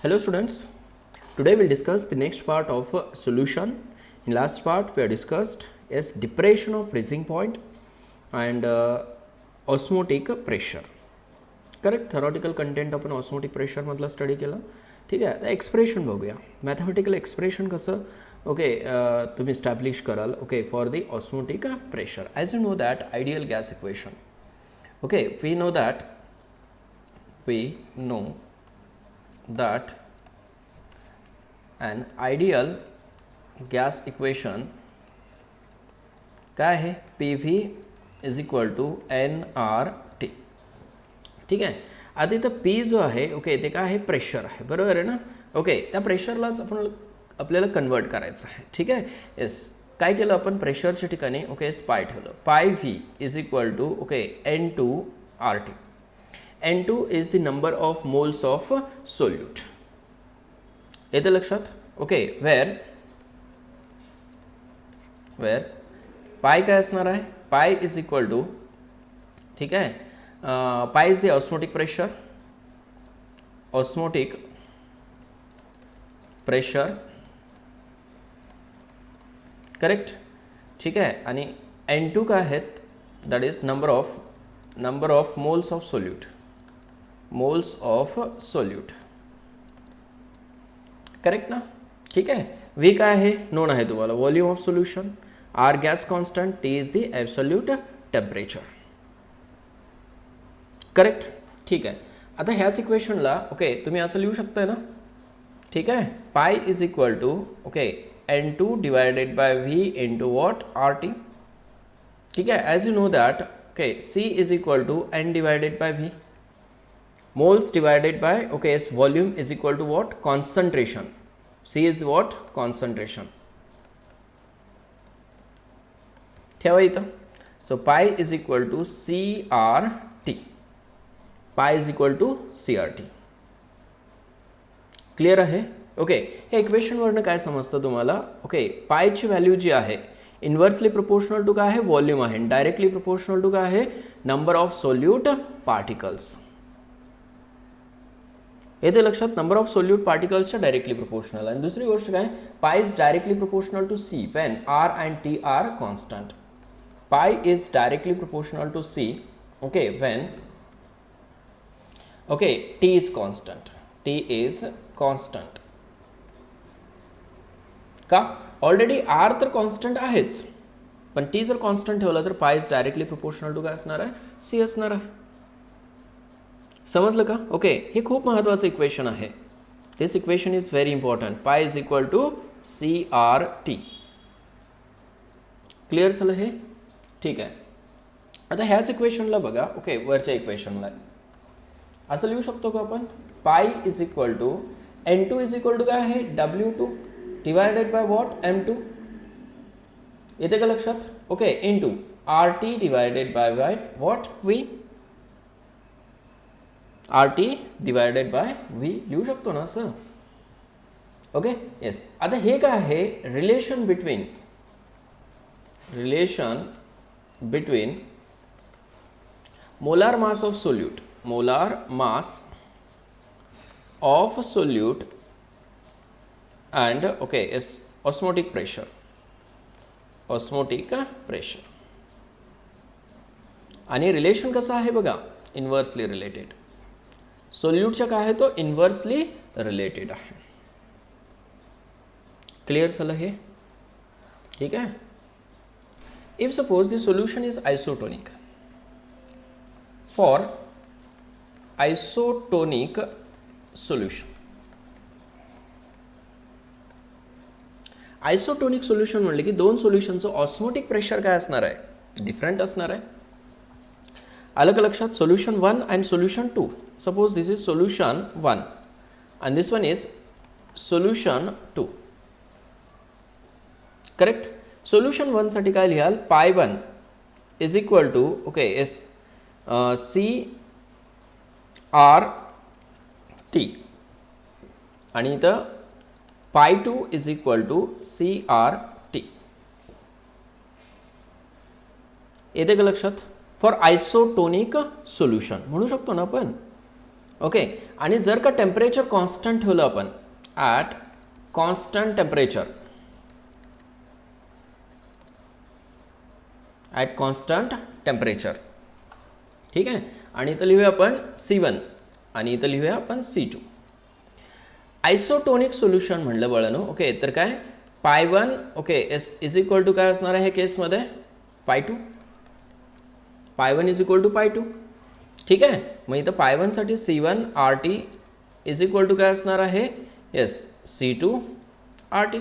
Hello students, today we'll discuss the next part of solution. In last part we have discussed is depression of freezing point and osmotic pressure. Correct. Theoretical content आपण osmotic pressure मधला study केला. ठीक आहे. आता expression बघूया. Mathematical expression कसं okay तुम्ही establish कराल okay for the osmotic pressure. As you know that ideal gas equation okay we know that an ideal gas equation काय आहे PV is equal to nRT. ठीक आहे. आता इथं P जो आहे ओके ते काय आहे प्रेशर आहे, बरोबर आहे ना. ओके त्या प्रेशरलाच आपल्याला कन्वर्ट करायचं आहे. ठीक आहे. येस, काय केलं आपण प्रेशरच्या ठिकाणी ओके पाय ठेवलं. Pi V is equal to okay N2RT. N2 is the number of moles of solute. येते लक्षात ओके where पाय काय असणार आहे पाय इज इक्वल टू ठीक आहे pi is the osmotic pressure correct. ठीक आहे. आणि N2 काय आहेत that is number of moles of solute correct ना. ठीक आहे. V काय आहे नोन आहे तुम्हाला volume of solution. R gas constant. T is the absolute temperature correct. ठीक आहे. आता ह्याच इक्वेशनला ओके तुम्ही असं लिहू शकताय ना. ठीक आहे. Pi is equal to okay N2 divided by V into what RT. ठीक आहे. As you know that okay C is equal to N divided by V. Moles divided by okay yes volume is equal to what concentration. C is what concentration. ठेवा इथं. So pi is equal to CRT. Pi is equal to CRT. Clear आहे okay. हे equation वरनं काय समजतं तुम्हाला okay पायची value जी आहे inversely proportional to काय आहे व्हॉल्यूम आहे, डायरेक्टली प्रोपोर्शनल टू काय आहे नंबर ऑफ सोल्यूट पार्टिकल्स. येते लक्षात. नंबर ऑफ सोल्यूट पार्टिकल्सच्या डायरेक्टली प्रोपोर्शनल. आणि दुसरी गोष्ट काय pi is directly proportional to C when R and T are constant. Pi is directly proportional to C okay when okay T is constant. T is constant. का already R तर constant आहेच, पण T जर constant ठेवला तर पाय is directly proportional to काय असणार आहे C असणार आहे. समजलं का ओके. हे खूप महत्त्वाचं इक्वेशन आहे. This equation is very important. Pi is equal to CRT. Clear झालं हे. ठीक आहे. आता ह्याच इक्वेशनला बघा ओके वरच्या इक्वेशनला असं लिहू शकतो का आपण pi is equal to N2 is equal to काय आहे W2 divided by what M2. येते का लक्षात okay into RT divided by what V. RT divided by V लिहू शकतो ना असं ओके. येस. आता हे काय आहे relation between molar mass of solute and okay yes osmotic pressure आणि रिलेशन कसं आहे बघा इन्व्हर्सली रिलेटेड. सोल्यूटच्या काय आहे तो इन्व्हर्सली रिलेटेड आहे. क्लिअर झालं हे. ठीक आहे. If suppose the solution is isotonic for isotonic solution. Isotonic solution म्हणले की दोन सोल्युशनचं ऑस्मोटिक प्रेशर काय असणार आहे डिफरंट असणार आहे. अलग लक्षात. solution 1 and solution 2. Suppose this is solution 1 and this one is solution 2. Correct. Solution 1 साठी काय लिहाल pi 1 is equal to okay yes CRT आणि इथं pi 2 is equal to CRT. येते का लक्षात. फॉर आयसोटोनिक सोल्यूशन म्हणू शकतो ना आपण. ओके. आणि जर का टेम्परेचर कॉन्स्टंट ठेवलं आपण at constant temperature, at constant temperature, ठीक आहे. आणि इथं लिहूया आपण C1 आणि इथं लिहूया आपण C2. आयसोटोनिक सोल्युशन म्हणलं बाळांनो. ओके, तर काय π1 ओके इज इक्वल टू काय असणार आहे केसमध्ये π2, π1 इज इक्वल टू π2, ठीक आहे. मग इथं π1 साठी C1 RT is equal to काय असणार आहे yes C2 RT.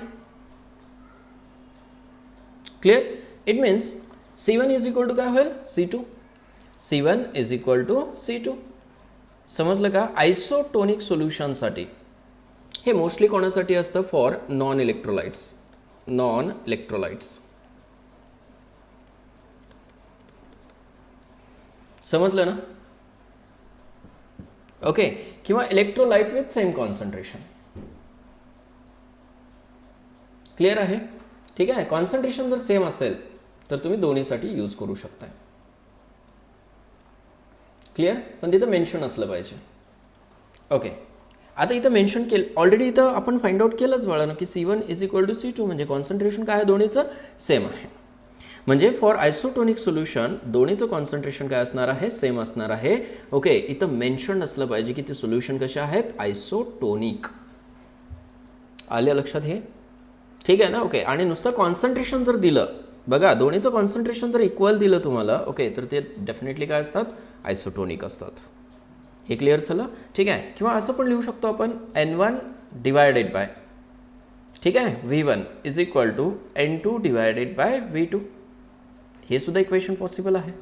Clear. It means C1 is equal to काय होईल C2, C1 is equal to C2. समजलं का. आयसोटोनिक सोल्युशनसाठी हे मोस्टली कोणासाठी असतं for non electrolytes, non electrolytes. समजलं ना. ओके. किंवा electrolyte with same concentration. Clear आहे. ठीक आहे. कॉन्सन्ट्रेशन जर सेम असेल तर तुम्ही दोन्हीसाठी यूज करू शकता. क्लिअर. पण तिथं मेन्शन असलं पाहिजे. ओके. आता इथं मेन्शन केलं ऑलरेडी, इथं आपण फाइंड आउट केलंच बाळांनो की C1 is equal to C2 म्हणजे कॉन्सन्ट्रेशन काय आहे दोन्हीचं सेम आहे. म्हणजे फॉर आयसोटोनिक सोल्युशन दोन्हीचं कॉन्सन्ट्रेशन काय असणार आहे सेम असणार आहे. ओके. इथं मेन्शन असलं पाहिजे की ते सोल्युशन कसे आहेत आयसोटोनिक. आलं लक्षात हे. ठीक आहे ना. ओके. आणि नुसतं कॉन्सन्ट्रेशन जर दिलं बघा, दोन्हीचं कॉन्सन्ट्रेशन जर इक्वल दिलं तुम्हाला ओके तर ते डेफिनेटली काय असतात आयसोटोनिक असतात. हे क्लिअर झालं. ठीक आहे. किंवा असं पण लिहू शकतो आपण N1 डिवायडेड बाय, ठीक आहे, V1 is equal to N2 divided by V2. हे सुद्धा इक्वेशन पॉसिबल आहे.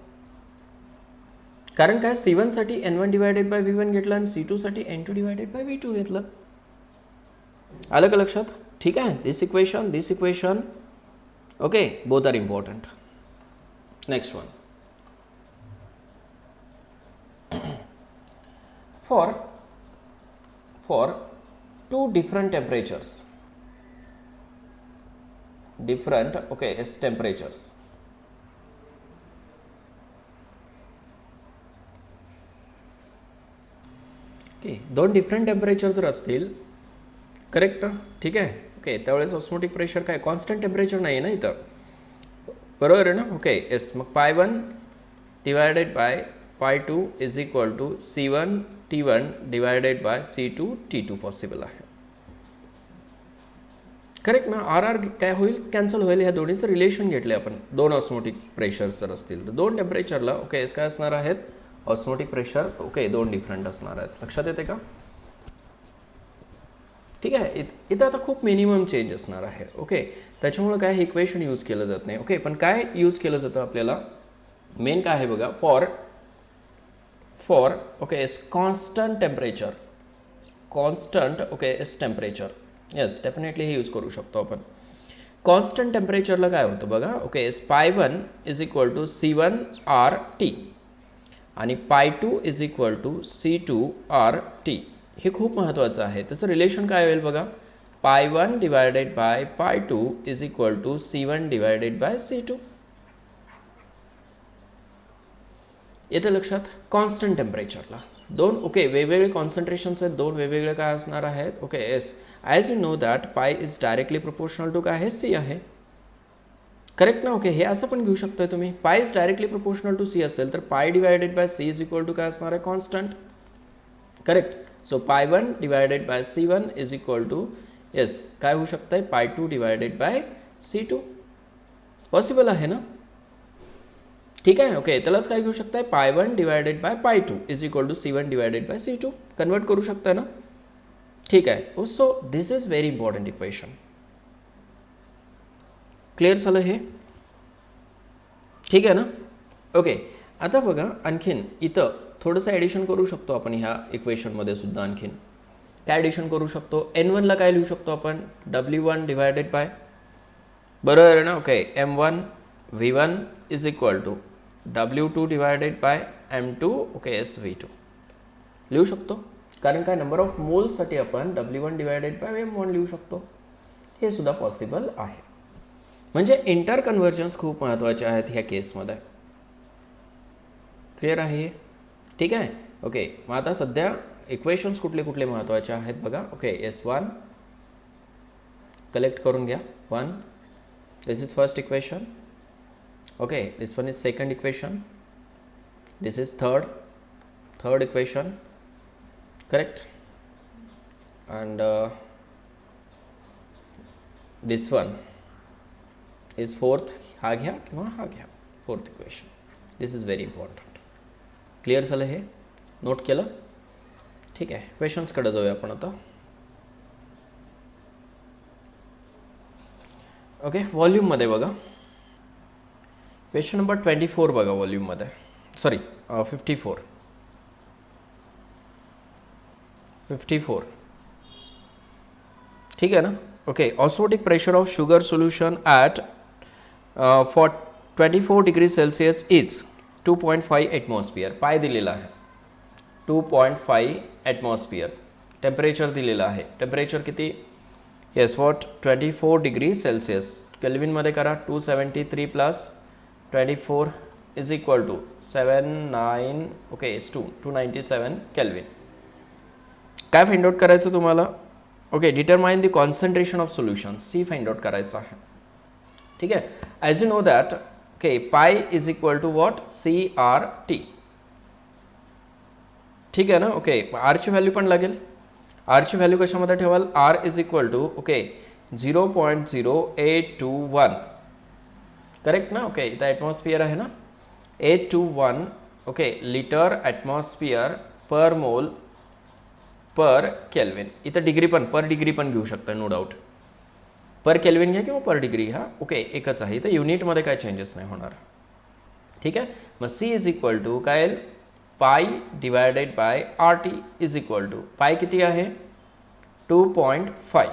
कारण काय C1 साठी N1 डिवायडेड बाय V1 घेतलं आणि C2 साठी N2 डिवायडेड बाय V2 घेतलं. आलं का लक्षात. ठीक आहे. This equation okay both are important. Next one. for two different temperatures, okay is temperatures. Okay. दोन डिफरंट टेम्परेचर जर असतील करेक्ट. ठीक आहे. ओके. त्यावेळेस ऑस्मोटिक प्रेशर काय कॉन्स्टंट टेम्परेचर नाही आहे ना इथं, बरोबर आहे ना. Okay yes. मग π1 divided by π2 is equal to C1 T1 divided by C2 T2 possible आहे. करेक्ट ना. आर काय होईल कॅन्सल होईल. ह्या दोन्हीचं रिलेशन घेतले आपण. दोन ऑस्मोटिक प्रेशर्स जर असतील तर दोन टेम्परेचरला ओके काय असणार आहेत ऑस्मोटिक प्रेशर ओके दोन डिफरंट असणार आहेत. लक्षात येते का. ठीक आहे. इथं आता खूप मिनिमम चेंज असणार आहे. ओके. त्याच्यामुळे काय हे इक्वेशन यूज केलं जात नाही. ओके. पण काय यूज केलं जातं आपल्याला मेन काय आहे बघा for okay is constant temperature, constant okay is temperature. Yes definitely हे यूज करू शकतो आपण. कॉन्स्टंट टेम्परेचरला काय होतं बघा okay is π1 is equal to C1 RT आणि π2 is equal to C2 RT. हे खूप महत्त्वाचं आहे. त्याचं रिलेशन काय होईल बघा π1 divided by π2 is equal to C1 divided by C2. येतं लक्षात. कॉन्स्टंट टेम्परेचरला दोन ओके वेगवेगळे कॉन्सन्ट्रेशन्स आहेत, दोन वेगवेगळे काय असणार आहेत okay yes. As you know that पाय इज डायरेक्टली प्रोपोर्शनल टू काय आहे C आहे. करेक्ट ना. ओके. हे असं पण घेऊ शकता तुम्ही. Pi is directly proportional to C असेल तर pi divided by C is equal to काय असणार आहे constant. Correct. So π1 divided by C1 is equal to yes काय होऊ शकतं आहे π2 डिवायडेड बाय C2. पॉसिबल आहे ना. ठीक आहे. ओके. त्यालाच काय घेऊ शकताय π1 divided by π2 is equal to C1 divided by C2 convert करू शकता ना. ठीक आहे. So this is very important equation. Clear झालं हे. ठीक आहे ना. ओके. आता बघा आणखीन इथं थोडंसं ॲडिशन करू शकतो आपण ह्या इक्वेशनमध्ये सुद्धा. आणखीन काय ॲडिशन करू शकतो. N1ला काय लिहू शकतो आपण W1 डिवायडेड बाय बरोबर आहे ना. Okay M1 V1 is equal to W2 divided by M2 okay yes V2 लिहू शकतो. कारण काय नंबर ऑफ मोलसाठी आपण W1 डिवायडेड बाय M1 लिहू शकतो. हे सुद्धा पॉसिबल आहे. म्हणजे इंटर कन्व्हर्जन्स खूप महत्त्वाचे आहेत ह्या केसमध्ये. क्लिअर आहे हे. ठीक आहे. ओके. मग आता सध्या इक्वेशन्स कुठले कुठले महत्त्वाचे आहेत बघा. ओके, S1 कलेक्ट करून घ्या. 1, this is first equation. Okay, this one is second equation. This is third equation. Correct. and this one is fourth. हा घ्या किंवा हा घ्या, fourth equation. This is very important. Clear झालं, हे नोट केलं. ठीक आहे, क्वेश्चन्सकडे जाऊया आपण आता. ओके, व्हॉल्यूममध्ये बघा. क्वेश्चन नंबर 24 बघा व्हॉल्यूममध्ये. सॉरी 54. ठीक आहे ना. Okay, osmotic pressure of sugar solution at for 24 degree Celsius is 2.5 atmosphere. पाय दिलेला आहे 2.5 एटमॉस्फियर. टेम्परेचर दिलेलं आहे. टेम्परेचर किती? Yes, what 24 degree Celsius. केल्विनमध्ये करा. 273 plus 24 is equal to 79. Okay, 297 kelvin. काय फाइंड आउट करायचं तुम्हाला? Okay, determine the concentration of solution. C find out करायचं आहे. ठीक आहे. As you know that okay, pi is equal to what CRT. ठीक आहे ना. ओके, आरची व्हॅल्यू पण लागेल. आरची व्हॅल्यू कशामध्ये ठेवाल? R is equal to okay 0.0821. Correct ना. ओके, इथं ॲटमॉस्फियर आहे ना. 821 ओके लिटर ॲटमॉस्फियर पर मोल पर केल्विन. इथं डिग्री पण पर डिग्री पण घेऊ शकता, नो डाऊट. पर केल्विन घ्या किंवा पर डिग्री घ्या. ओके, एकच आहे. इथं युनिटमध्ये काय चेंजेस नाही होणार. ठीक आहे. मग सी इज इक्वल टू काय येईल? Pi divided by RT is equal to pi किती आहे? 2.5.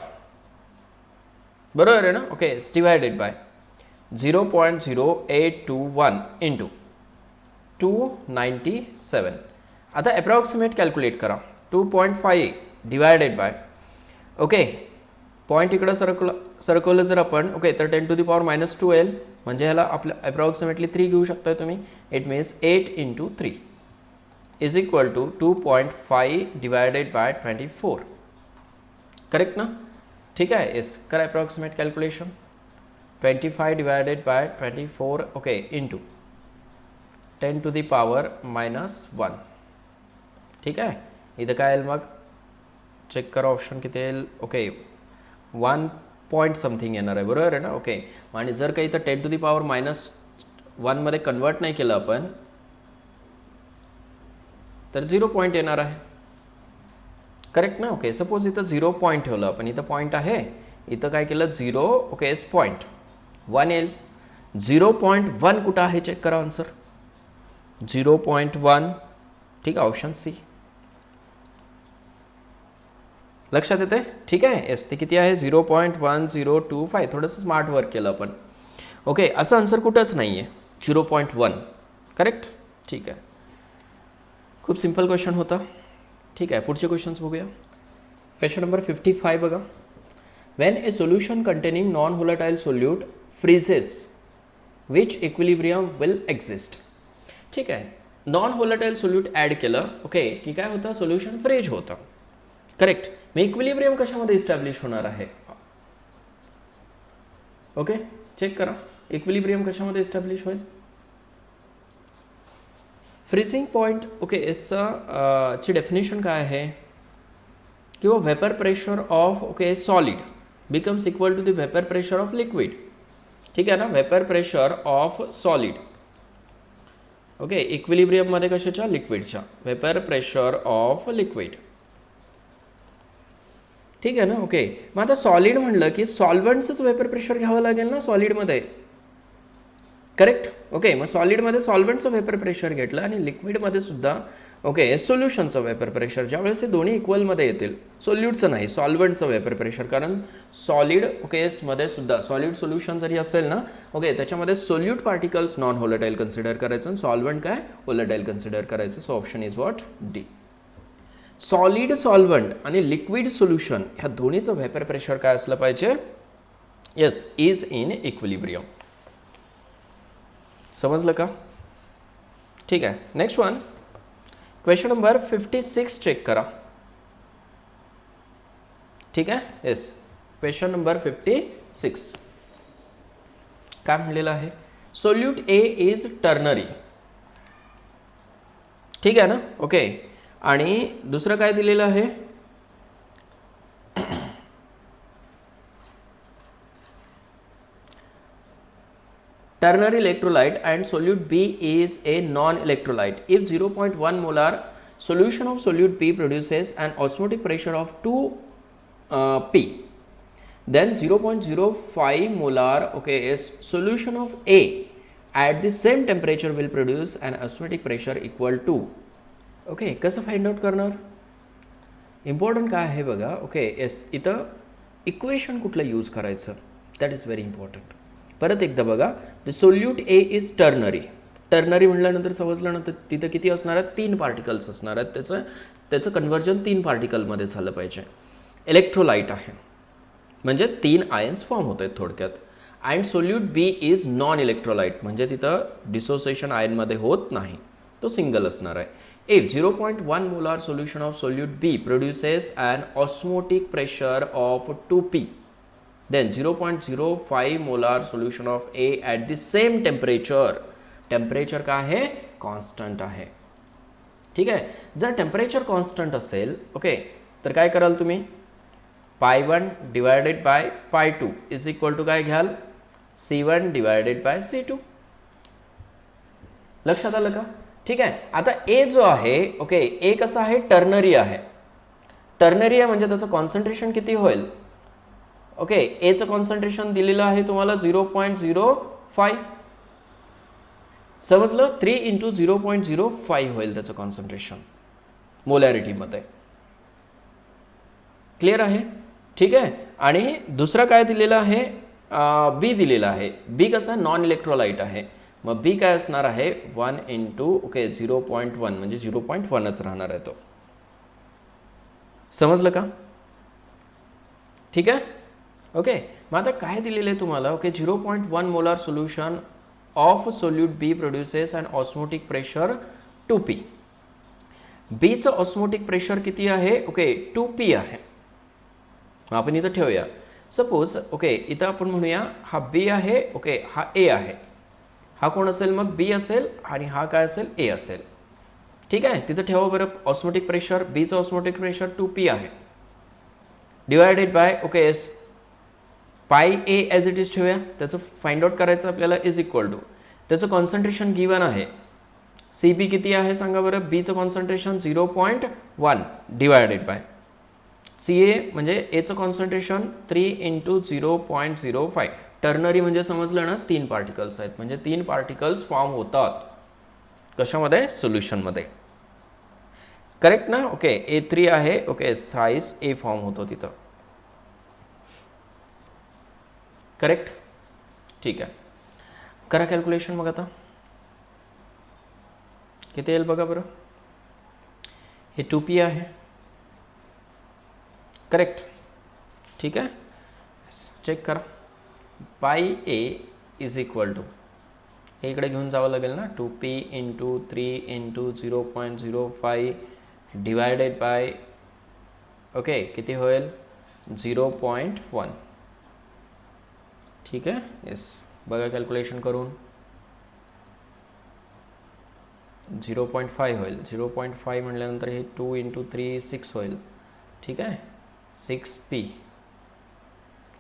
बरोबर आहे ना. Okay, divided by 0.0821 into 297. आता अप्रॉक्सिमेट कॅल्क्युलेट करा. 2.5 डिवायडेड बाय ओके, पॉईंट इकडं सरकवलं जर आपण ओके तर 10 to the power -2 येईल. म्हणजे ह्याला आपलं अप्रॉक्सिमेटली 3 घेऊ शकता तुम्ही. It means 8 into 3 is equal to 2.5 divided by 24. Correct ना. ठीक आहे. येस, करा approximate calculation. 25 divided by 24 okay into 10 to the power -1. ठीक आहे. इथं काय येईल मग? चेक करा ऑप्शन किती येईल. ओके, 1 पॉईंट समथिंग येणार आहे. बरोबर आहे ना. ओके, आणि जर काही इथं 10 to the power -1 मध्ये कन्वर्ट नाही केलं आपण तर 0 पॉईंट येणार आहे. करेक्ट ना. ओके, सपोज इथं 0 पॉईंट ठेवलं आपण. इथं पॉईंट आहे, इथं काय केलं 0 ओके एस पॉईंट 1 येईल. 0.1 कुठं आहे? चेक करा आन्सर. 0.1. ठीक आहे, ऑप्शन सी. लक्षात येते? ठीक आहे. येस, ते किती आहे? 0.1025. थोडंसं स्मार्ट वर्क केलं आपण. ओके, असं आन्सर कुठंच नाही आहे 0.1. करेक्ट. ठीक आहे, खूप सिम्पल क्वेश्चन होता. ठीक आहे, पुढचे क्वेश्चन्स बघूया. क्वेश्चन नंबर 55 बघा. When a solution containing non volatile solute freezes which equilibrium will exist. ठीक आहे, नॉन व्होलाटाईल सोल्यूट ॲड केलं ओके की काय होतं? सोल्युशन फ्रीज होतं. करेक्ट. मग इक्विलिब्रियम कशामध्ये इस्टॅब्लिश होणार आहे? ओके, चेक करा. इक्विलिब्रियम कशामध्ये इस्टॅब्लिश होईल? फ्रीजिंग पॉईंट ओके ची डेफिनेशन काय आहे? किंवा vapour pressure of okay solid becomes equal to the vapour pressure of liquid. ठीक आहे ना. Vapour pressure of solid okay इक्विलिब्रियममध्ये कशाच्या? लिक्विडच्या. Vapour pressure of liquid. ठीक आहे ना. ओके, मग आता सॉलिड म्हणलं की सॉल्वंट्सच व्हेपर प्रेशर घ्यावं लागेल ना सॉलिडमध्ये. करेक्ट. ओके, मग सॉलिडमध्ये सॉल्वंटचं व्हेपर प्रेशर घेतलं आणि लिक्विडमध्ये सुद्धा ओके सोल्युशनचं व्हेपर प्रेशर. ज्यावेळेस हे दोन्ही इक्वलमध्ये येतील, सोल्यूटचं नाही सॉल्वंटचं व्हेपर प्रेशर. कारण सॉलिड ओकेसमध्ये सुद्धा सॉलिड सोल्युशन जरी असेल ना ओके त्याच्यामध्ये solute particles non volatile consider करायचं आणि सॉल्वंट काय व्होलेटाईल कन्सिडर करायचं. So option is what? D. Solid solvent आणि लिक्विड सोल्युशन ह्या दोन्हीचं व्हेपर प्रेशर काय असलं पाहिजे? Yes, is in equilibrium. समजलं का? ठीक आहे. Next one, question number 56 check करा. ठीक आहे. येस, क्वेश्चन नंबर 56 काय म्हणलेलं आहे, सोल्यूट ए इज टर्नरी. ठीक आहे ना. ओके, आणि दुसरं काय दिलेलं आहे, ternary electrolyte and solute B is a non-electrolyte. If 0.1 molar solution of solute B produces an osmotic pressure of 2 P, then 0.05 molar is solution of A at the same temperature will produce an osmotic pressure equal to. Okay, कसं find out करणार, important काय आहे बघा. Okay, yes, इथं equation कुठलं use करायचं, that is very important. परत एकदा बघा, the solute A is ternary. Ternary म्हटल्यानंतर समजलं ना, तर तिथं किती असणार आहेत, 3 पार्टिकल्स असणार आहेत. त्याचं कन्व्हर्जन 3 पार्टिकलमध्ये झालं पाहिजे. इलेक्ट्रोलाइट आहे म्हणजे 3 आयन्स फॉर्म होत आहेत थोडक्यात. And solute B is non electrolyte म्हणजे तिथं डिसोसिएशन आयनमध्ये होत नाही, तो सिंगल असणार आहे. If 0.1 molar solution of solute B produces an osmotic pressure of 2P, then 0.05 molar solution of A at the same temperature, temperature काय आहे, कॉन्स्टंट आहे. ठीक आहे. जर टेम्परेचर कॉन्स्टंट असेल, ओके, तर काय कराल तुम्ही, π1 divided by π2 is equal to काय घ्याल, C1 डिवायडेड बाय C2. लक्षात आलं का. ठीक आहे. आता ए जो आहे, ओके, ए कसं आहे, टर्नरी आहे. टर्नरी आहे म्हणजे त्याचं कॉन्सन्ट्रेशन किती होईल, ओके, एचं कॉन्सन्ट्रेशन दिलेलं आहे तुम्हाला 0.05. समजलं, 3 × 0.05 होईल त्याचं कॉन्सन्ट्रेशन मोलॅरिटीमध्ये. क्लिअर आहे. ठीक आहे. आणि दुसरं काय दिलेलं आहे, बी दिलेलं आहे. बी कसं नॉन इलेक्ट्रोलाइट आहे, मग बी काय असणार आहे, 1 × 0.1 म्हणजे 0.1च राहणार आहे तो. समजलं का. ठीक आहे. ओके, मग आता काय दिलेलं आहे तुम्हाला, okay, 0.1 molar solution of solute B produces and osmotic pressure 2P. बीचं ऑस्मोटिक प्रेशर किती आहे, ओके, 2P आहे. मग आपण इथं ठेवूया. सपोज, ओके, इथं आपण म्हणूया हा बी आहे, ओके, हा ए आहे. हा कोण असेल मग, बी असेल, आणि हा काय असेल, ए असेल. ठीक आहे. तिथं ठेवा बरं, ऑस्मोटिक प्रेशर, बीचं ऑस्मोटिक प्रेशर 2P आहे, डिवायडेड बाय, ओके, एस पाय ए ॲज इट इज ठेवूया. त्याचं फाइंड आउट करायचं आपल्याला, इज इक्वल टू त्याचं कॉन्सन्ट्रेशन गिवन आहे. सी बी किती आहे सांगा बरं, बीचं कॉन्सन्ट्रेशन 0.1 डिवायडेड बाय सी ए म्हणजे एचं कॉन्सन्ट्रेशन 3 × 0.05. टर्नरी म्हणजे समजलं ना, 3 पार्टिकल्स आहेत म्हणजे 3 पार्टिकल्स फॉर्म होतात कशामध्ये, सोल्युशनमध्ये. करेक्ट ना. ओके, A3 आहे, ओके, थ्राइस ए फॉर्म होतो तिथं. करेक्ट. ठीक आहे. करा कॅल्क्युलेशन मग आता किती येईल बघा बरं. हे 2P आहे. करेक्ट. ठीक आहे. चेक करा. पाय ए इज इक्वल टू, हे इकडे घेऊन जावं लागेल ना, 2P × 3 × 0.05 डिवायडेड बाय, ओके, किती होईल, 0.1. ठीक आहे. येस, बघा कॅल्क्युलेशन करून, 0.5 होईल. 0.5 म्हटल्यानंतर हे 2 × 3 6 होईल. ठीक आहे. 6P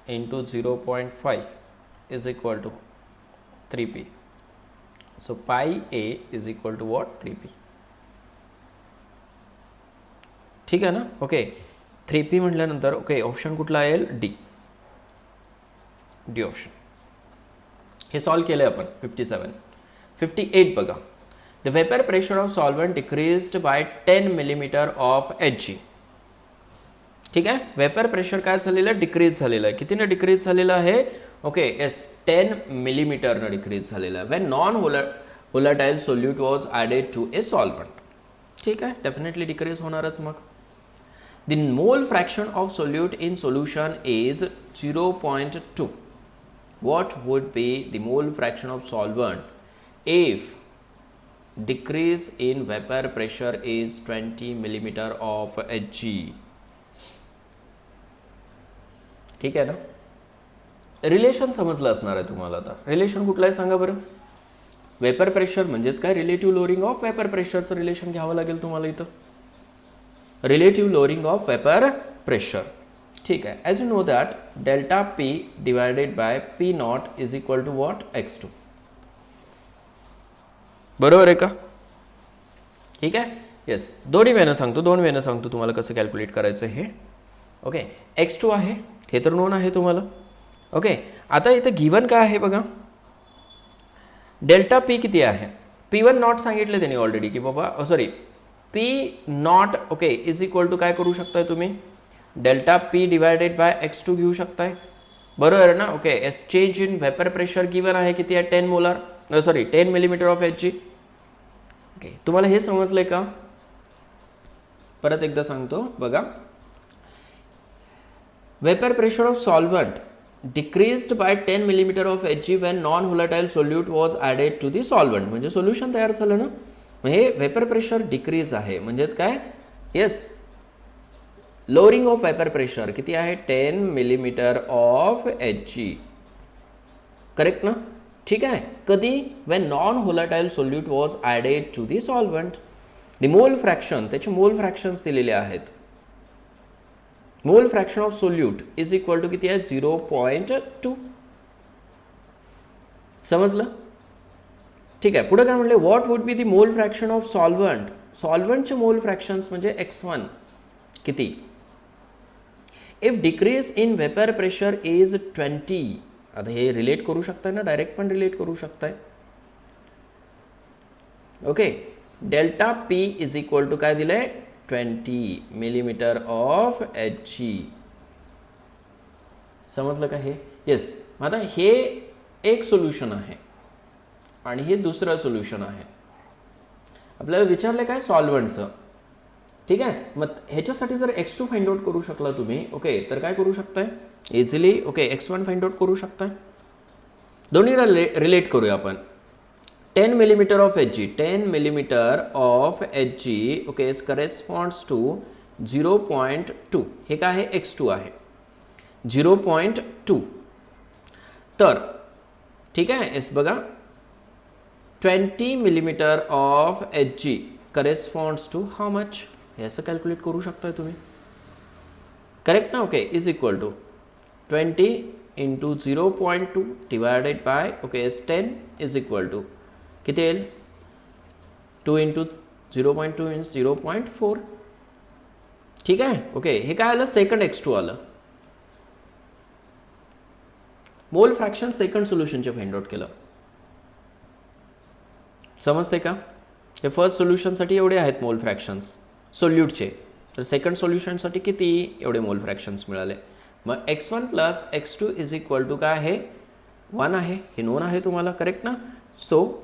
× 0.5 is equal to 3P. So pi A is equal to what, 3P. ठीक आहे ना. ओके, 3P म्हटल्यानंतर, ओके, ऑप्शन कुठला येईल, डी. D option. हे सॉल्व केलं आपण. 57. 58 बघा. The vapour pressure of solvent decreased bye 10 millimetre of Hg. ठीक आहे. वेपर प्रेशर काय झालेलं आहे, डिक्रीज झालेलं आहे. कितीने डिक्रीज झालेलं आहे, ओके, येस, 10 मिलीमीटरनं डिक्रीज झालेलं आहे. When non volatile solute was added to a solvent. ठीक आहे. डेफिनेटली डिक्रीज होणारच. मग the mole fraction of solute in solution is 0.2. what would be the mole fraction of solvent if decrease in vapor pressure is 20 millimeter of Hg. ठीक आहे ना. Relation समजलं असणार आहे तुम्हाला. आता रिलेशन कुठलं आहे सांगा बरं. वेपर प्रेशर म्हणजेच काय, रिलेटिव्ह लोअरिंग ऑफ वेपर प्रेशरचं रिलेशन घ्यावं लागेल तुम्हाला इथं. Relative lowering of vapour pressure. ठीक आहे. As you know that delta P divided by P naught is equal to what, x2. बरोबर आहे का. ठीक आहे. येस, दोन वेनं सांगतो तुम्हाला कसं कॅल्क्युलेट करायचं हे. ओके, x2 आहे, हे तर नोन आहे तुम्हाला. ओके, आता इथं गिवन काय आहे बघा, डेल्टा पी किती आहे. P1 नॉट सांगितले त्यांनी ऑलरेडी की बाबा sorry P naught okay is equal to काय करू शकताय तुम्ही, delta P divided bye x2 घेऊ शकताय. बरोबर आहे ना. Okay, S change in vapour pressure given आहे किती आहे, 10 molar 10 millimetre of Hg. Okay, तुम्हाला हे समजलंय का. परत एकदा सांगतो बघा. Vapour pressure of solvent decreased by 10 millimeter of Hg when non-volatile solute was added to the solvent. म्हणजे सोल्युशन तयार झालं ना. हे वेपर प्रेशर डिक्रीज आहे म्हणजेच काय, yes, lowering of vapour pressure किती आहे, 10 मिलीमीटर ऑफ Hg. करेक्ट ना. ठीक आहे. कधी, when non-volatile solute was added to the solvent. the mole fraction, त्याचे मोल फ्रॅक्शन्स दिलेले आहेत. Mole fraction of solute is equal to किती आहे, 0.2. समजलं. ठीक आहे. पुढे काय म्हटले, व्हॉट वुड बी दी मोल फ्रॅक्शन ऑफ सॉल्व्हंट. सॉल्व्हंटचे मोल फ्रॅक्शन्स म्हणजे x1 किती. If decrease in vapour pressure is 20. आता हे रिलेट करू शकताय ना, डायरेक्ट पण रिलेट करू शकताय. Okay, delta P is equal to काय दिलंय, 20 मिलीमीटर ऑफ Hg. समजलं का हे. येस. आता हे एक सोल्युशन आहे आणि हे दुसरं सोल्युशन आहे. आपल्याला विचारलं काय, सॉल्व्हंटचं. ठीक आहे. मग ह्याच्यासाठी जर x2 फाइंड आउट करू शकला तुम्ही, ओके, तर काय करू शकताय easily. Okay, x1 find out करू शकताय. दोन्हीला रिलेट करूया आपण. 10 millimeter of Hg, 10 millimeter of Hg, okay, corresponds to 0.2. हे काय आहे, x2 आहे 0.2. तर ठीक आहे. एस बघा, 20 millimeter of Hg corresponds to how much, हे असं कॅल्क्युलेट करू शकता तुम्ही. करेक्ट ना. Okay, is equal to 20 into 0.2 divided by okay 10 is equal to किती येईल, 2 इंटू 0.2 मीन्स 0.4. ठीक आहे. ओके, हे काय आलं, सेकंड x2 आलं. मोल फ्रॅक्शन सेकंड सोल्युशनचे फाइंड आउट केलं. समजते का. हे फर्स्ट सोल्युशनसाठी एवढे आहेत मोल फ्रॅक्शन्स सोल्यूटचे, तर सेकंड सोल्युशनसाठी किती, एवढे मोल फ्रॅक्शन्स मिळाले. मग x1 plus x2 is equal to काय आहे, 1 आहे. हे नोन आहे तुम्हाला. करेक्ट ना. So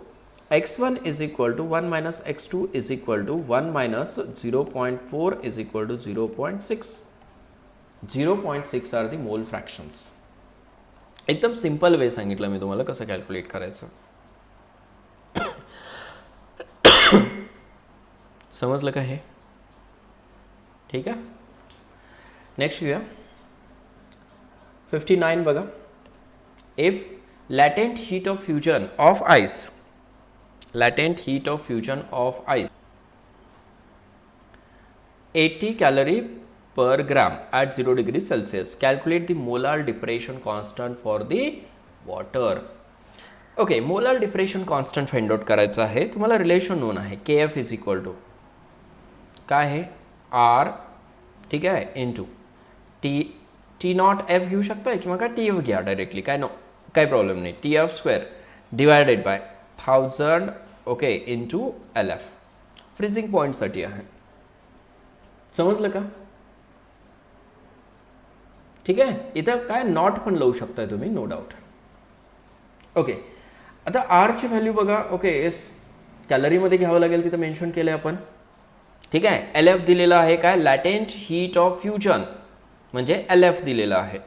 x1 is equal to 1 minus x2 is equal to 1 minus 0.4 is equal to 0.6. 0.6 are the mole fractions. एकदम सिंपल वे सांगितलं मी तुम्हाला कसं कॅल्क्युलेट करायचं. समजलं का हे. ठीक आहे. नेक्स्ट घेऊया 59 बघा. If latent heat of fusion of ice, latent heat of fusion of ice 80 calorie per gram at 0 degrees Celsius. Calculate the molar diffraction constant for the water. Okay, molar deflation constant find out करायचं आहे तुम्हाला. Relation non आहे KF is equal to काय आहे, R. ठीक आहे, into T not F घेऊ शकता किंवा काय TF घ्या डायरेक्टली, काय नो काही प्रॉब्लेम नाही. TF square divided by 1000 okay into LF. Freezing पॉईंटसाठी आहे. समजलं का. ठीक आहे. इथं काय नॉट पण लावू शकताय तुम्ही, नो डाऊट. ओके, आता आरची व्हॅल्यू बघा. ओके, एस कॅलरीमध्ये घ्यावं लागेल, तिथं मेन्शन केलं आपण. ठीक आहे. LF दिलेला आहे काय, लॅटेंट हीट ऑफ फ्युजन म्हणजे LF दिलेला आहे.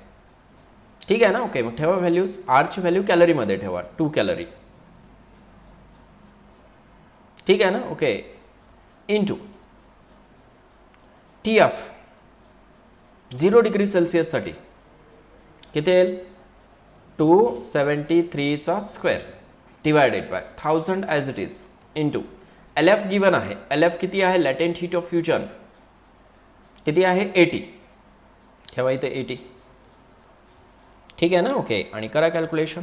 ठीक आहे ना. ओके, मग ठेवा व्हॅल्यूज. आरची व्हॅल्यू कॅलरीमध्ये ठेवा, 2 कॅलरी. ठीक आहे ना. ओके, इंटू TF 0 डिग्री सेल्सिअससाठी किती येईल 273चा square divided by 1000 as it is into LF given आहे. LF किती आहे, लॅटेंट हीट ऑफ फ्युजन किती आहे 80. ठेवा इथे 80. ठीक आहे ना. ओके, आणि करा कॅल्क्युलेशन.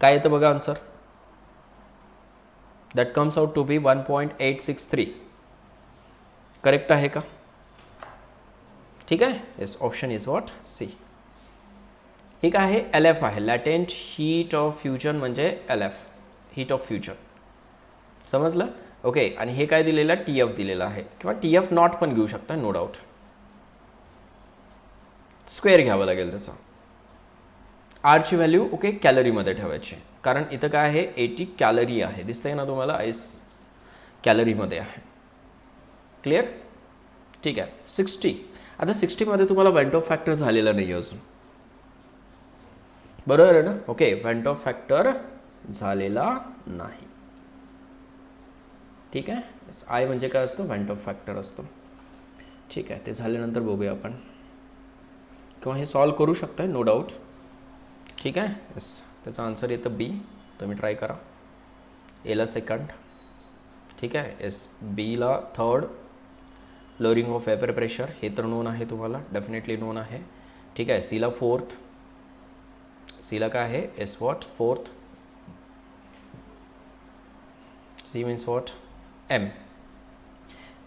काय येतं बघा answer. That comes out to be 1.863. Correct आहे का. ठीक आहे. Yes, option is what C. हे काय आहे, LF आहे, लॅटेंट हीट ऑफ फ्युजन म्हणजे LF हीट ऑफ फ्युजन. समजलं. ओके, आणि हे काय दिलेलं आहे, TF दिलेलं आहे, किंवा TF नॉट पण घेऊ शकता, नो डाऊट. स्क्वेअर घ्यावं लागेल त्याचा. आरची व्हॅल्यू ओके कॅलरीमध्ये ठेवायची, कारण इथं काय आहे 80 कॅलरी आहे. दिसतंय ना तुम्हाला, आईस कॅलरीमध्ये आहे. क्लिअर. ठीक आहे. 60. आता 60मध्ये तुम्हाला वेंट ऑफ फॅक्टर झालेला नाही अजून, बरोबर आहे ना. ओके, वेंट ऑफ फॅक्टर झालेला नाही. ठीक आहे. आय म्हणजे काय असतं, वेंट ऑफ फॅक्टर असतं. ठीक आहे, ते झाल्यानंतर बघूया आपण, किंवा हे सॉल्व करू शकता, नो डाऊट. ठीक आहे. येस, त्याचा आन्सर येतं बी. तुम्ही ट्राय करा. एला सेकंड. ठीक आहे. येस, बीला third. Lowering of vapour pressure हे तर नोन आहे तुम्हाला, डेफिनेटली नोन आहे. ठीक आहे. सीला फोर्थ. सीला काय आहे, as what fourth. C means what M.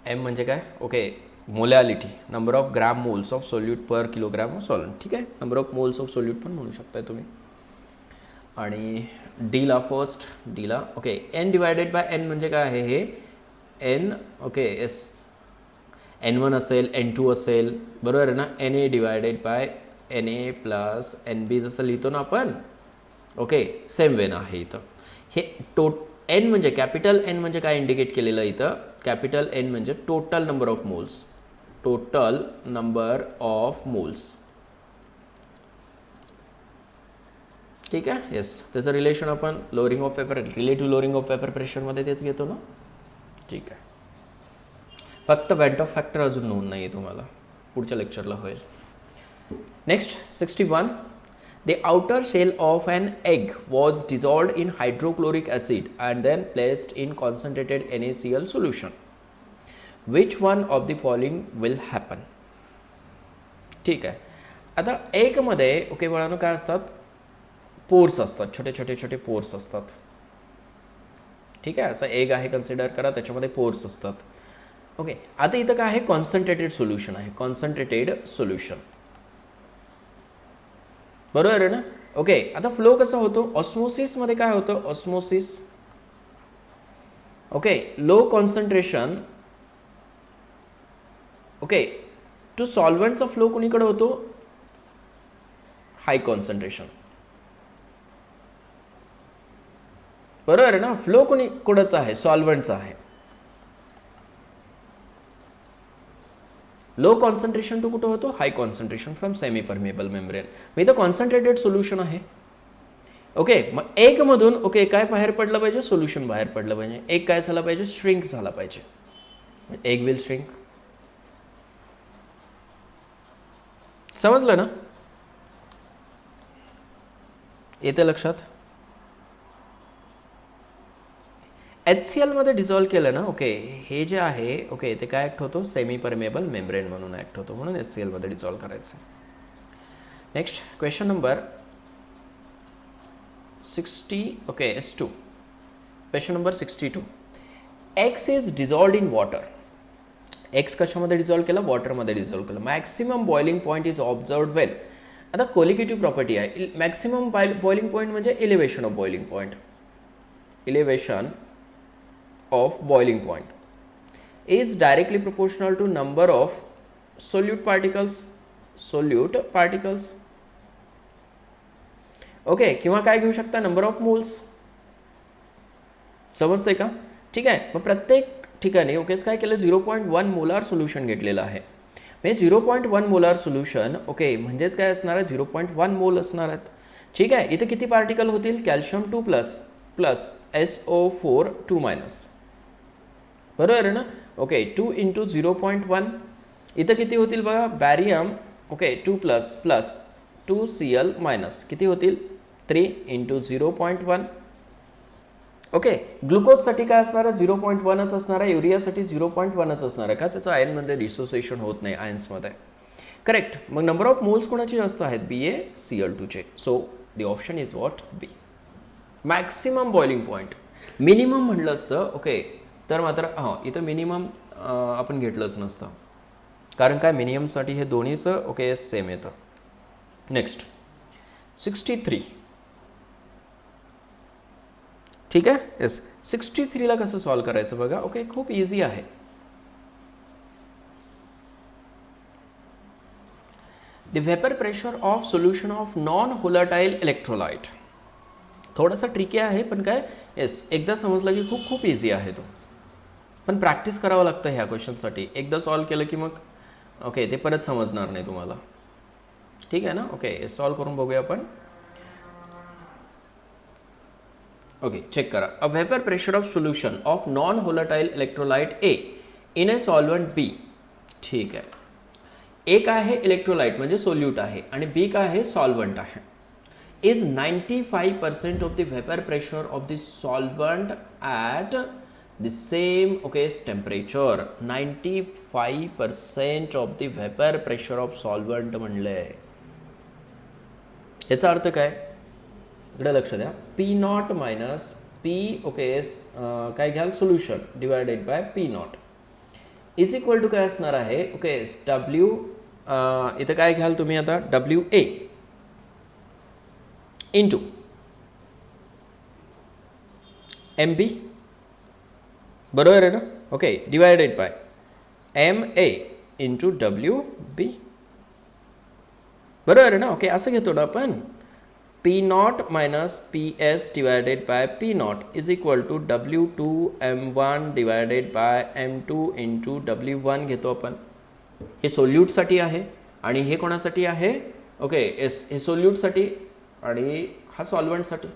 M म्हणजे काय, okay molality, number of gram moles of solute per kilogram of solvent. ठीक आहे. Number of moles of solute पण म्हणू शकताय तुम्ही. आणि डीला फर्स्ट, डीला okay N divided by N म्हणजे काय आहे, हे एन ओके एस N1 असेल, N2 असेल, बरोबर आहे ना. NA divided by NA plus NB जसं लिहितो ना आपण. ओके, सेम वेन आहे इथं. हे N म्हणजे कॅपिटल N म्हणजे काय इंडिकेट केलेलं इथं, कॅपिटल N म्हणजे total number of moles, total number of moles. ठीक आहे. येस, त्याचं रिलेशन आपण lowering of vapour, relative lowering of vapour प्रेशरमध्ये तेच घेतो ना. ठीक आहे. फक्त वेंट ऑफ फॅक्टर अजून नोंद नाही आहे तुम्हाला, पुढच्या लेक्चरला होईल. Next 61. The outer shell of an egg was dissolved in hydrochloric acid and then placed in concentrated NaCl solution. Which one of the following will happen? ठीक आहे. आता एगमध्ये ओके बाळांनो काय असतात, पोर्स असतात, छोटे छोटे छोटे पोर्स असतात. ठीक आहे. असं एग आहे कन्सिडर करा, त्याच्यामध्ये पोर्स असतात. ओके, आता इथं काय आहे, कॉन्सन्ट्रेटेड सोल्युशन आहे, कॉन्सन्ट्रेटेड सोल्युशन, बरोबर आहे ना. ओके, आता फ्लो कसा होतो, ऑस्मोसिसमध्ये काय होतं, osmosis okay low concentration okay to सॉल्वंटचा फ्लो कोणीकडे होतो, हाय कॉन्सन्ट्रेशन, बरोबर आहे ना. फ्लो कोणाचा आहे, सॉल्वंटचा आहे. लो कॉन्सन्ट्रेशन टू कुठं होतो, high concentration from semi permeable membrane. मी तर कॉन्सन्ट्रेटेड सोल्युशन आहे. ओके, मग एकमधून ओके काय बाहेर पडलं पाहिजे, सोल्युशन बाहेर पडलं पाहिजे. एक काय झाला पाहिजे, श्रिंक झाला पाहिजे. एक विल श्रिंक. समजलं ना. येते लक्षात. HCl मध्ये डिझॉल्व केलं ना, ओके हे जे आहे ओके ते काय ॲक्ट होतो, सेमी परमेबल मेम्ब्रेन म्हणून ॲक्ट होतो, म्हणून HCl मध्ये डिझॉल्व करायचं. Next question number 60 okay S2. Question number 62. X is dissolved in water. X कशामध्ये डिझॉल्व केला, वॉटरमध्ये डिझॉल्व केलं. Maximum boiling point is observed when. आता कोलिगेटिव्ह प्रॉपर्टी आहे, मॅक्सिमम बॉइलिंग पॉईंट म्हणजे elevation of boiling point, elevation of boiling point is directly proportional to number of solute particles. Okay, किंवा काय घेऊ शकता, नंबर ऑफ मोल्स. समजते का. ठीक आहे. मग प्रत्येक ठिकाणी ओके काय केलं, 0.1 मोलार सोल्युशन घेतलेलं आहे. म्हणजे 0.1 मोलार सोल्युशन ओके म्हणजेच काय असणार आहे, 0.1 मोल असणार आहेत. ठीक आहे. इथे किती पार्टिकल होतील, कॅल्शियम 2 प्लस SO4 2 मायनस, बरोबर आहे ना. ओके 2 × 0.1. इथं किती होतील बघा, barium okay 2 plus plus 2Cl minus किती होतील 3 इंटू 0.1. ओके ग्लुकोजसाठी काय असणार आहे 0.1च असणार आहे, युरियासाठी 0.1च असणार आहे का त्याचं आयनमध्ये डिसोसिएशन होत नाही आयन्समध्ये. करेक्ट. मग नंबर ऑफ मोल्स कोणाचे जास्त आहेत BaCl2चे. So the option is what B. Maximum boiling point. Minimum म्हटलं असतं ओके तर मात्र इथं मिनिमम आपण घेतलंच नसतं कारण काय मिनिममसाठी हे दोन्हीचं ओके सेम येतं. नेक्स्ट 63. ठीक आहे. येस 63ला कसं सॉल्व करायचं बघा. ओके खूप इझी आहे. The vapour pressure of solution of non volatile electrolyte. थोडासा ट्रिकी आहे पण काय येस एकदा समजलं की खूप खूप इझी आहे तो, पण प्रॅक्टिस करावं लागतं ह्या क्वेश्चनसाठी. एकदा सॉल्व केलं की मग ओके ते परत समजणार नाही तुम्हाला. ठीक आहे ना. ओके सॉल्व करून बघूया आपण. ओके चेक करा. A vapour pressure of solution of non volatile electrolyte A in a solvent B. ठीक आहे. ए काय आहे इलेक्ट्रोलाइट म्हणजे सोल्यूट आहे आणि बी काय आहे सॉल्वंट आहे. Is 95% of the vapour pressure of the solvent at the same okay temperature. 95% of the vapour pressure of solvent म्हणले. याचा अर्थ काय इकडे लक्ष द्या. P0 मायनस पी ओके काय घ्याल solution divided by P0 is equal to काय असणार आहे ओके W इथं काय घ्याल तुम्ही आता WA इंटू MB बरोबर आहे ना. Okay divided bye MA into WB बरोबर आहे ना. ओके असं घेतो ना आपण. P0 minus PS divided by P0 is equal to W2 M1 divided by M2 into W1 घेतो आपण. हे सोल्यूटसाठी आहे आणि हे कोणासाठी आहे ओके एस हे सोल्यूटसाठी आणि हा सॉल्वंटसाठी.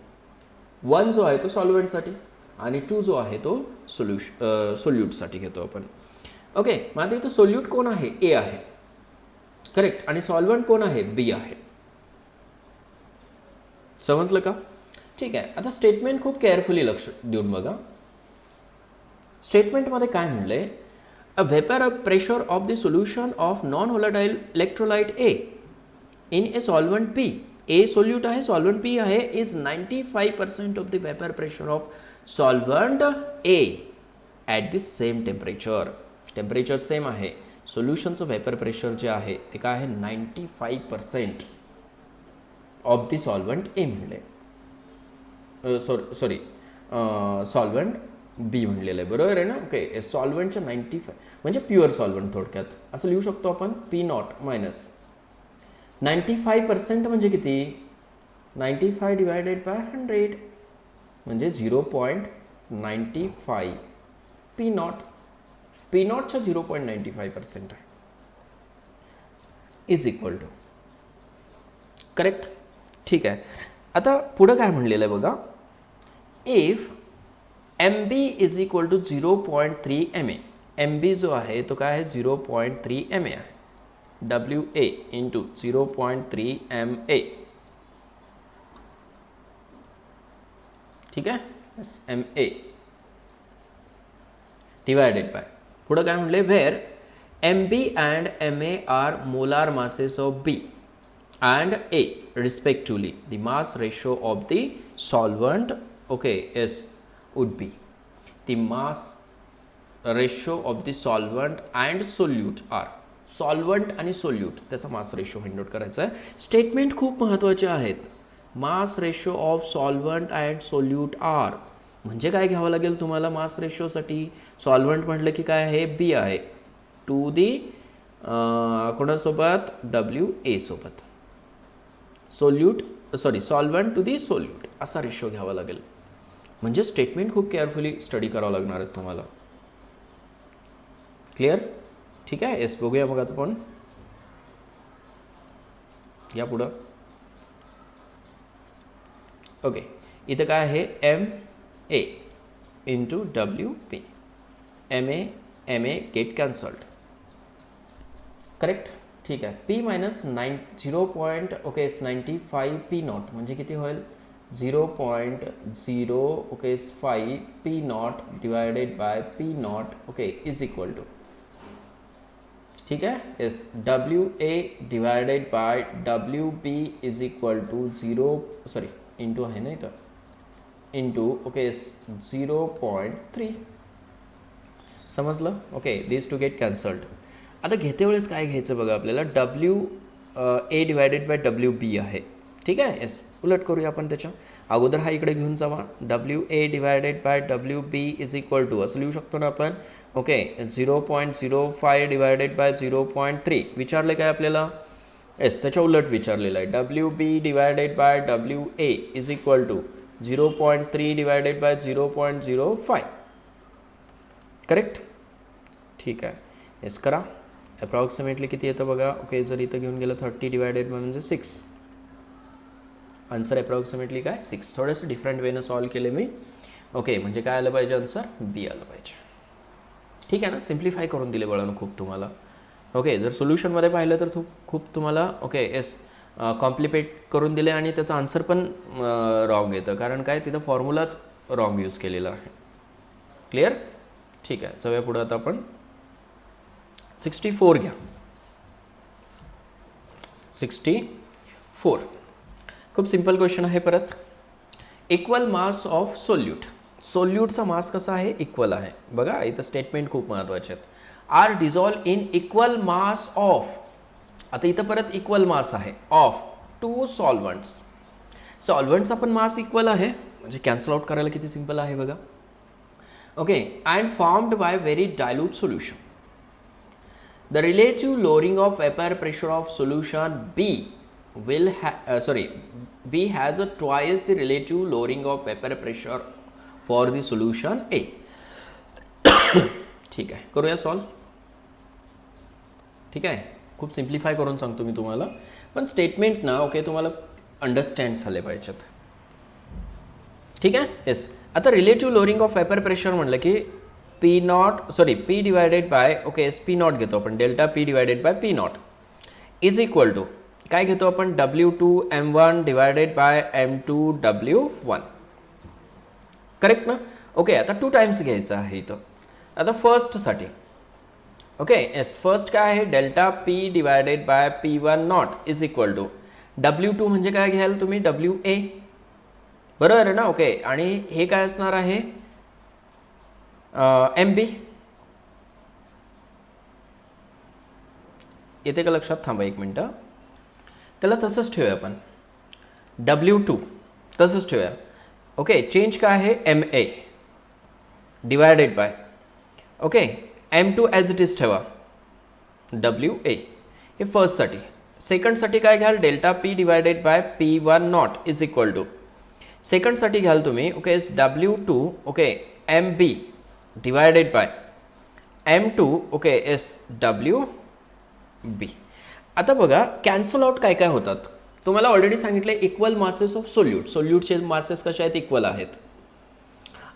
1 जो आहे तो सॉल्वंटसाठी आणि 2 जो आहे तो सोल्यूटसाठी घेतो आपण. ओके मग आता इथं सोल्यूट कोण आहे ए आहे करेक्ट आणि सॉल्वंट कोण आहे बी आहे. समजलं का. ठीक आहे. आता स्टेटमेंट खूप केअरफुली लक्ष देऊन बघा. स्टेटमेंटमध्ये काय म्हणलंय a vapour pressure of the solution of non volatile electrolyte A in a solvent B. A solute आहे सॉल्वंट बी आहे is 95% of the vapour pressure of solvent A at the same temperature. Temperature same आहे. सोल्युशनचं vapour pressure जे आहे ते काय आहे 95% of the solvent ए म्हणले. सॉरी सॉल्वंट बी म्हणलेलं आहे बरोबर आहे ना. ओके सॉल्वंटच्या 95 म्हणजे प्युअर सॉल्वंट थोडक्यात असं लिहू शकतो आपण. P0 मायनस 95% म्हणजे किती 95 डिवायडेड बाय 100 म्हणजे 0.95 P0. P0च्या 0.95% आहे इज इक्वल टू करेक्ट. ठीक आहे. आता पुढं काय म्हणलेलं आहे बघा. If MB is equal to 0.3 MA. MB जो आहे तो काय आहे 0.3 MA आहे. WA into 0.3 MA. ठीक आहे यस MA डिवायडेड बाय पुढं काय म्हणले where MB and MA are molar masses of B and A respectively. The mass ratio of the solvent okay is would be the mass ratio of the solvent and solute are. Solvent आणि solute त्याचा mass ratio find out करायचा आहे. Statement खूप महत्त्वाचे आहेत. Mass ratio of solvent and solute are म्हणजे काय घ्यावं लागेल तुम्हाला मास रेशोसाठी. सॉल्वंट म्हटलं की काय आहे बी आहे टू दी कोणासोबत WA सोबत. Solute sorry solvent to the solute असा रेशो घ्यावा लागेल. म्हणजे स्टेटमेंट खूप केअरफुली स्टडी करावं लागणार आहे तुम्हाला. क्लिअर. ठीक आहे. येस बघूया मग आता आपण या पुढं. ओके इथं काय आहे MA into WB. MA MA get cancelled correct. ठीक आहे. पी मायनस 0.95 पी नॉट म्हणजे किती होईल 0.05 P naught divided by P naught okay is equal to ठीक आहे yes W A divided by W B is equal to 0 sorry into आहे ना इथं इंटू ओके 0.3 समजलं okay this two get cancelled. आता घेते वेळेस काय घ्यायचं बघा आपल्याला W A divided by W B आहे ठीक आहे येस उलट करूया आपण त्याच्या अगोदर हा इकडे घेऊन जावा W A divided by W B is equal to असं लिहू शकतो ना आपण ओके 0.05 डिवायडेड बाय 0.3 विचारलं काय आपल्याला येस त्याच्या उलट विचारलेलं आहे W B divided by W A is equal to 0.3 डिवायडेड बाय 0.05 करेक्ट ठीक आहे येस करा अप्रॉक्सिमेटली किती येतं बघा ओके जर इथं घेऊन गेलं 30 डिवायडेड म्हणजे 6 आन्सर अप्रॉक्सिमेटली काय 6 थोडंसं डिफरंट वेनं सॉल्व केले मी ओके म्हणजे काय आलं पाहिजे आन्सर बी आलं पाहिजे ठीक आहे ना सिम्प्लिफाय करून दिले बळानं खूप तुम्हाला ओके जर सोल्युशनमध्ये पाहिलं तर खूप तुम्हाला ओके येस कॉम्प्लिकेट करून दिले आणि त्याचं आन्सर पण रॉंग येतं कारण काय तिथं फॉर्म्युलाच रॉंग यूज केलेला आहे क्लिअर ठीक आहे जाऊया पुढं आता आपण 64 घ्या 64 खूप सिंपल क्वेश्चन आहे परत इक्वल मास ऑफ सोल्यूटचा मास कसा आहे इक्वल आहे बघा इथं स्टेटमेंट खूप महत्त्वाचे आहेत are dissolve in equal mass of आता इथं परत इक्वल मास आहे ऑफ 2 सॉल्व्हंट्सचा पण मास इक्वल आहे म्हणजे कॅन्सल आउट करायला किती सिंपल आहे बघा okay and formed by very dilute solution the relative lowering of vapor pressure of solution B B has a twice the relative lowering of vapor pressure for the solution A ठीक आहे करूया solve ठीक आहे खूप simplify करून सांगतो मी तुम्हाला पण स्टेटमेंट ना ओके तुम्हाला अंडरस्टँड झाले पाहिजेत ठीक आहे येस आता relative lowering of vapour pressure म्हटलं की P divided by okay yes P naught घेतो आपण delta P divided by P naught is equal to काय घेतो आपण W2M1 divided by M2W1 correct ना ओके आता 2 टाइम्स घ्यायचं आहे इथं आता फर्स्टसाठी ओके एस फर्स्ट काय आहे delta P divided by P1 naught is equal to W2 म्हणजे काय घ्याल तुम्ही WA बरोबर आहे ना ओके आणि हे काय असणार आहे MB येते का लक्षात थांबा एक मिनटं त्याला तसंच ठेवूया आपण W2 तसंच ठेवूया ओके चेंज काय आहे MA divided by okay M2 as it is ठेवा WA हे फर्स्टसाठी सेकंडसाठी काय घ्याल delta P divided by P1 naught is equal to सेकंडसाठी घ्याल तुम्ही okay W2 okay MB divided by M2 okay SWB आता बघा कॅन्सल आउट काय काय होतात तुम्हाला ऑलरेडी सांगितलं इक्वल मासेस ऑफ सोल्यूटचे मासेस कसे आहेत इक्वल आहेत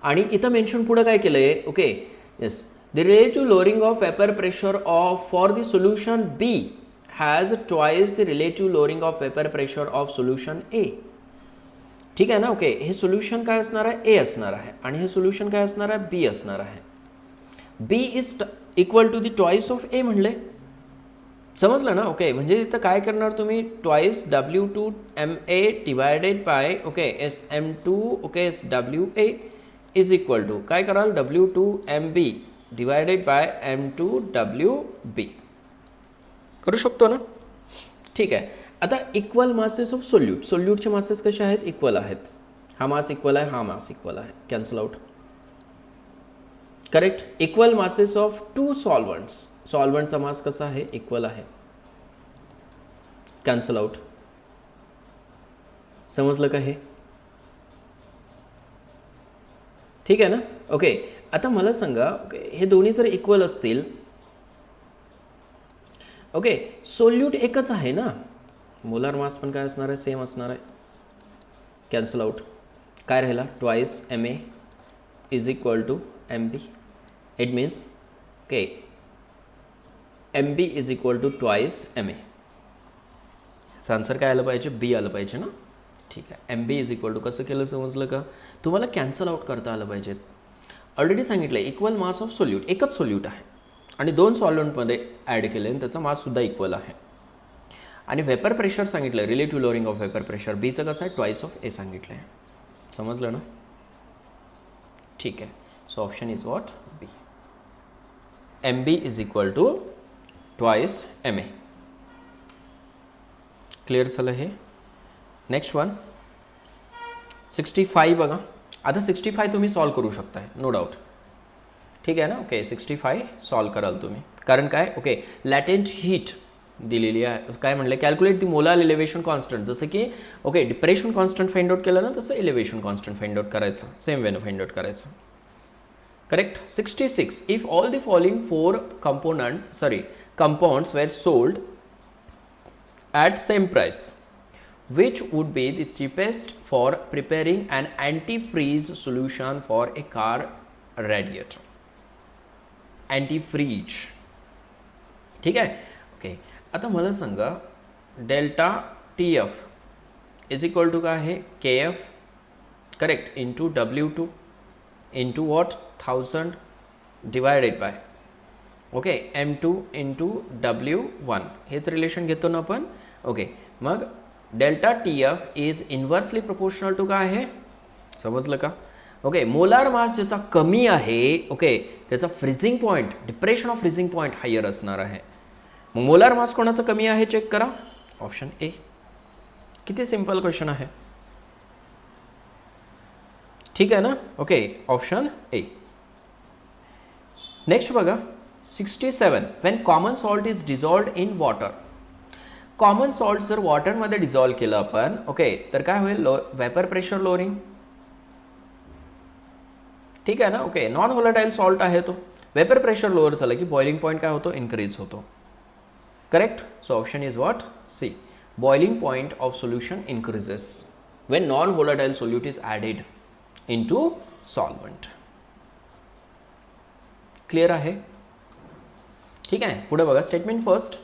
आणि इथं मेन्शन पुढं काय केलं आहे okay yes the relative lowering of vapour pressure of for the solution B has twice the relative lowering of vapour pressure of solution A ठीक आहे ना ओके हे सोल्युशन काय असणार आहे ए असणार आहे आणि हे सोल्युशन काय असणार आहे बी असणार आहे B is equal to the twice of A म्हणले समजलं ना ओके म्हणजे इथं काय करणार तुम्ही twice W2MA divided by okay SM2 okay SWA is equal to काय कराल W2MB डिवायडेड बाय M2WB करू शकतो ना ठीक आहे आता इक्वल मासेस ऑफ सोल्यूटचे मासेस कसे आहेत इक्वल आहेत हा मास इक्वल आहे हा मास इक्वल आहे cancel out correct equal masses of 2 सॉल्व्हंटचा मास कसा आहे इक्वल आहे कॅन्सल आउट समजलं का हे ठीक आहे ना ओके आता मला सांगा ओके हे दोन्ही जर इक्वल असतील ओके सोल्यूट एकच आहे ना मोलार मास पण काय असणार आहे सेम असणार आहे कॅन्सल आउट काय राहिला twice MA is equal to MB it means okay MB is equal to twice MA. याचं आन्सर काय आलं पाहिजे, बी आलं पाहिजे ना. ठीक आहे, MB इज इक्वल टू कसं केलं समजलं का, तुम्हाला कॅन्सल आउट करता आलं पाहिजेत. ऑलरेडी सांगितलं इक्वल मास ऑफ सोल्यूट, एकच सोल्यूट आहे आणि 2 सॉल्युंटमध्ये ॲड केले आणि त्याचा माससुद्धा इक्वल आहे. आणि वेपर प्रेशर सांगितलं, relative lowering of vapour pressure, बीचं कसं आहे ट्वाइस ऑफ ए सांगितलं आहे. समजलं ना. ठीक आहे, so option is what, B. MB is equal to twice MA. Clear झालं हे. नेक्स्ट वन 65 बघा. आता 65 तुम्ही सॉल्व करू शकताय, नो डाऊट. ठीक आहे ना. ओके, 65 सॉल्व कराल तुम्ही. कारण काय, ओके, लॅटेंट हीट दिलेली आहे. काय म्हणलं, calculate the molar elevation constant. जसं की okay depression constant find out केलं ना, तसं इलेव्हेशन कॉन्स्टंट फाइंड आउट करायचं, सेम वेनं फाइंड आउट करायचं. Correct. 66 if all the following 4 compounds were sold at same price, which would be the cheapest for preparing an antifreeze solution for a car radiator. Antifreeze. ठीक आहे. Okay, आता मला सांगा delta TF is equal to काय आहे, KF correct into W2 into what 1000 divided by okay M2 into W1. हेच relation घेतो ना आपण. ओके, मग delta TF is inversely proportional to काय आहे, समजलं का. ओके, मोलार मास ज्याचा कमी आहे, ओके, त्याचा freezing point, depression of freezing point higher असणार आहे. मग मोलार मास कोणाचं कमी आहे चेक करा, ऑप्शन ए. किती सिंपल क्वेश्चन आहे. ठीक आहे ना. Okay, option A. नेक्स्ट बघा 67 when common salt is dissolved in water. Common salt जर वॉटरमध्ये डिझॉल्व केलं आपण, ओके, तर काय होईल, वेपर प्रेशर लोअरिंग. ठीक आहे ना. ओके, नॉन व्होलाटाईल सॉल्ट आहे तो, वेपर प्रेशर लोअर झालं की बॉइलिंग पॉईंट काय होतो, इन्क्रीज होतो. Correct. So option is what, C. Boiling point of solution increases when non volatile solute is added into solvent. Clear आहे. ठीक आहे, पुढे बघा statement first.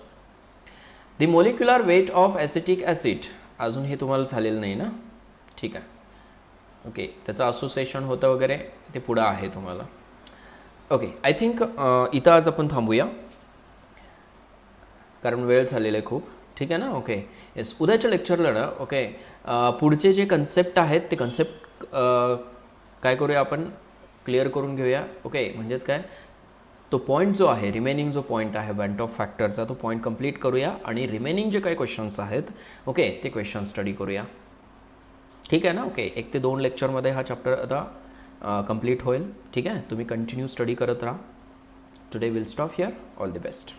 The molecular weight of acetic acid, अजून हे तुम्हाला झालेलं नाही ना. ठीक आहे. ओके, त्याचं असोसिएशन होतं वगैरे ते पुढं आहे तुम्हाला. ओके, आय थिंक इथं आज आपण थांबूया कारण वेळ झालेला आहे खूप. ठीक आहे ना. ओके, येस, उद्याच्या लेक्चरला ना ओके पुढचे जे कन्सेप्ट आहेत ते कन्सेप्ट काय करूया आपण, क्लिअर करून घेऊया. ओके, म्हणजेच काय, तो पॉईंट जो आहे, रिमेनिंग जो पॉईंट आहे वेंट ऑफ फॅक्टरचा, तो पॉईंट कंप्लीट करूया आणि रिमेनिंग जे काही क्वेश्चन्स आहेत ओके ते क्वेश्चन स्टडी करूया. ठीक आहे ना. ओके, 1 ते 2 लेक्चरमध्ये हा चॅप्टर आता कंप्लीट होईल. ठीक आहे, तुम्ही कंटिन्यू स्टडी करत राहा. Today will stop here. All the best.